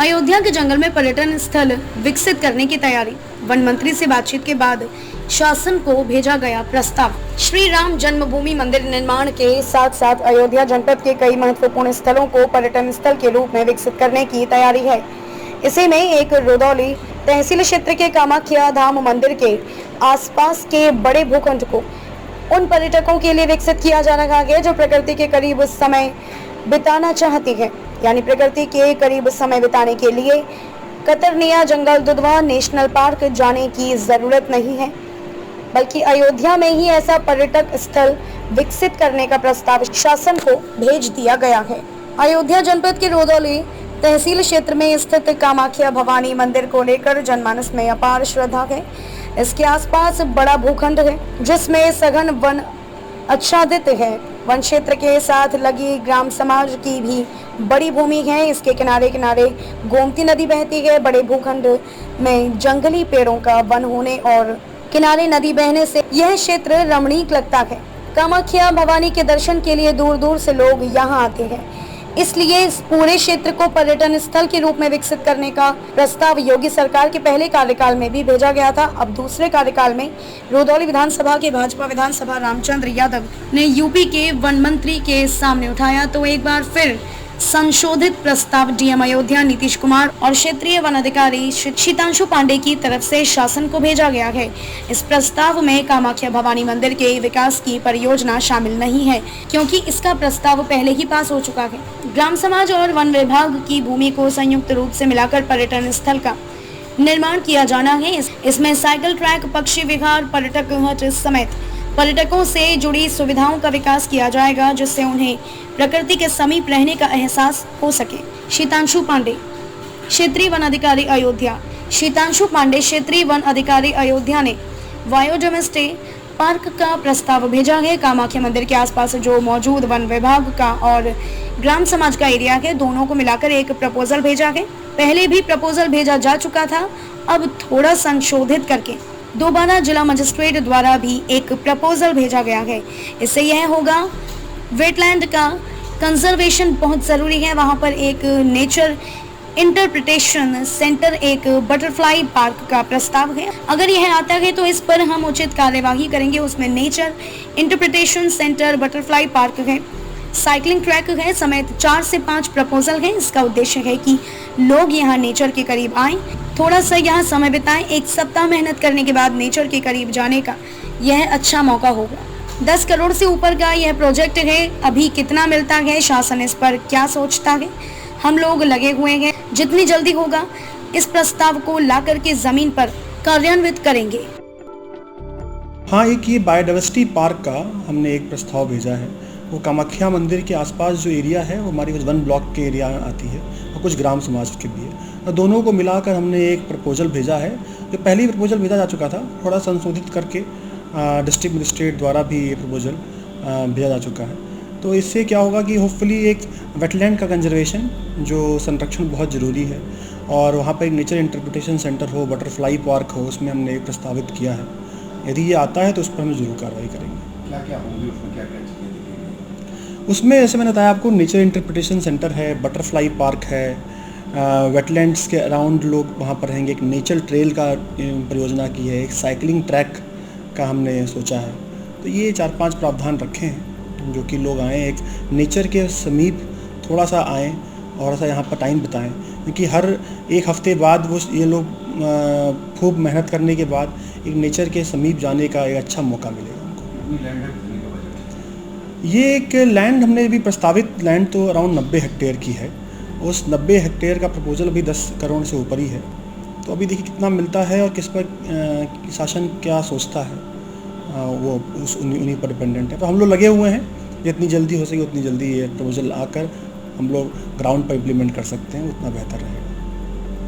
अयोध्या के जंगल में पर्यटन स्थल विकसित करने की तैयारी। वन मंत्री से बातचीत के बाद शासन को भेजा गया प्रस्ताव। श्री राम जन्मभूमि मंदिर निर्माण के साथ साथ अयोध्या जनपद के कई महत्वपूर्ण स्थलों को पर्यटन स्थल के रूप में विकसित करने की तैयारी है। इसी में एक रुदौली तहसील क्षेत्र के कामाख्या धाम मंदिर के आसपास के बड़े भूखंड को उन पर्यटकों के लिए विकसित किया जा रहा है जो प्रकृति के करीब समय बिताना चाहती है। यानी प्रकृति के करीब समय बिताने के लिए कतरनिया जंगल दुधवा नेशनल पार्क जाने की जरूरत नहीं है, बल्कि अयोध्या में ही ऐसा पर्यटक स्थल विकसित करने का प्रस्ताव शासन को भेज दिया गया है। अयोध्या जनपद के रुदौली तहसील क्षेत्र में स्थित कामाख्या भवानी मंदिर को लेकर जनमानस में अपार श्रद्धा है। इसके आसपास बड़ा भूखंड है जिसमें सघन वन आच्छादित है। वन क्षेत्र के साथ लगी ग्राम समाज की भी बड़ी भूमि है। इसके किनारे किनारे गोमती नदी बहती है। बड़े भूखंड में जंगली पेड़ों का वन होने और किनारे नदी बहने से यह क्षेत्र रमणीक लगता है। कामाख्या भवानी के दर्शन के लिए दूर दूर से लोग यहाँ आते हैं, इसलिए इस पूरे क्षेत्र को पर्यटन स्थल के रूप में विकसित करने का प्रस्ताव योगी सरकार के पहले कार्यकाल में भी भेजा गया था। अब दूसरे कार्यकाल में रुदौली विधानसभा के भाजपा विधानसभा रामचंद्र यादव ने यूपी के वन मंत्री के सामने उठाया, तो एक बार फिर संशोधित प्रस्ताव डीएम अयोध्या नीतीश कुमार और क्षेत्रीय वन अधिकारी शीतांशु पांडे की तरफ से शासन को भेजा गया है। इस प्रस्ताव में कामाख्या भवानी मंदिर के विकास की परियोजना शामिल नहीं है, क्योंकि इसका प्रस्ताव पहले ही पास हो चुका है। ग्राम समाज और वन विभाग की भूमि को संयुक्त रूप से मिलाकर पर्यटन स्थल का निर्माण किया जाना है। इसमें साइकिल ट्रैक, पक्षी विहार, पर्यटक हट समेत पर्यटकों से जुड़ी सुविधाओं का विकास किया जाएगा, जिससे उन्हें प्रकृति के समीप रहने का एहसास हो सके। शीतांशु पांडे, क्षेत्रीय वन अधिकारी अयोध्या। शीतांशु पांडे, क्षेत्रीय वन अधिकारी अयोध्या ने बायोडायवर्सिटी पार्क का प्रस्ताव भेजा है। कामाख्या मंदिर के आसपास जो मौजूद वन विभाग का और ग्राम समाज का एरिया है, दोनों को मिलाकर एक प्रपोजल भेजा है। पहले भी प्रपोजल भेजा जा चुका था, अब थोड़ा संशोधित करके दोबारा जिला मजिस्ट्रेट द्वारा भी एक प्रपोजल भेजा गया है। इससे यह होगा, वेटलैंड का कंजर्वेशन बहुत ज़रूरी है। वहाँ पर एक नेचर इंटरप्रिटेशन सेंटर, एक बटरफ्लाई पार्क का प्रस्ताव है। अगर यह आता है तो इस पर हम उचित कार्यवाही करेंगे। उसमें nature interpretation centre, butterfly park है, साइकिलिंग ट्रैक है समेत 4 से 5 प्रपोजल है। इसका उद्देश्य है कि लोग यहाँ नेचर के करीब आएं, थोड़ा सा यहाँ समय बिताएं। 1 सप्ताह मेहनत करने के बाद नेचर के करीब जाने का यह अच्छा मौका होगा। 10 करोड़ से ऊपर का यह प्रोजेक्ट है। अभी कितना मिलता है, शासन इस पर क्या सोचता है, हम लोग लगे हुए हैं। जितनी जल्दी होगा इस प्रस्ताव को ला करके जमीन पर कार्यान्वित करेंगे। हाँ, एक ये बायोडायवर्सिटी पार्क का हमने एक प्रस्ताव भेजा है। वो कामाख्या मंदिर के आसपास जो एरिया है वो हमारी वन ब्लॉक के एरिया में आती है और कुछ ग्राम समाज के भी है, और दोनों को मिलाकर हमने एक प्रपोजल भेजा है। जो पहली प्रपोजल भेजा जा चुका था, थोड़ा संशोधित करके डिस्ट्रिक्ट मजिस्ट्रेट द्वारा भी ये प्रपोजल भेजा जा चुका है। तो इससे क्या होगा कि होपफुली एक वेटलैंड का कंजर्वेशन, जो संरक्षण बहुत ज़रूरी है, और वहाँ पर एक नेचर इंटरप्रिटेशन सेंटर हो, बटरफ्लाई पार्क हो, उसमें हमने एक प्रस्तावित किया है। यदि ये आता है तो उस पर हम ज़रूर कार्रवाई करेंगे। क्या क्या होंगे उसमें, क्या क्या चीज़ें दिखेंगी? उसमें जैसे मैंने बताया आपको, नेचर इंटरप्रिटेशन सेंटर है, बटरफ्लाई पार्क है, वेटलैंड्स के अराउंड लोग वहाँ पर रहेंगे, एक नेचर ट्रेल का परियोजना की है, एक साइकिलिंग ट्रैक का हमने सोचा है। तो ये 4-5 प्रावधान रखे हैं जो कि लोग आएँ, एक नेचर के समीप थोड़ा सा आएँ और थोड़ा सा यहाँ पर टाइम बिताएं, क्योंकि हर 1 हफ्ते बाद वो ये लोग खूब मेहनत करने के बाद एक नेचर के समीप जाने का एक अच्छा मौका मिलेगा उनको। ये एक लैंड हमने भी प्रस्तावित लैंड तो अराउंड 90 हेक्टेयर की है। उस 90 हेक्टेयर का प्रपोजल अभी 10 करोड़ से ऊपर ही है। तो अभी देखिए कितना मिलता है और किस पर शासन क्या सोचता है, वो उन्हीं पर डिपेंडेंट है। तो हम लोग लगे हुए हैं, जितनी जल्दी हो सके उतनी जल्दी ये प्रपोजल आकर हम लोग ग्राउंड पर इम्प्लीमेंट कर सकते हैं, उतना बेहतर रहेगा।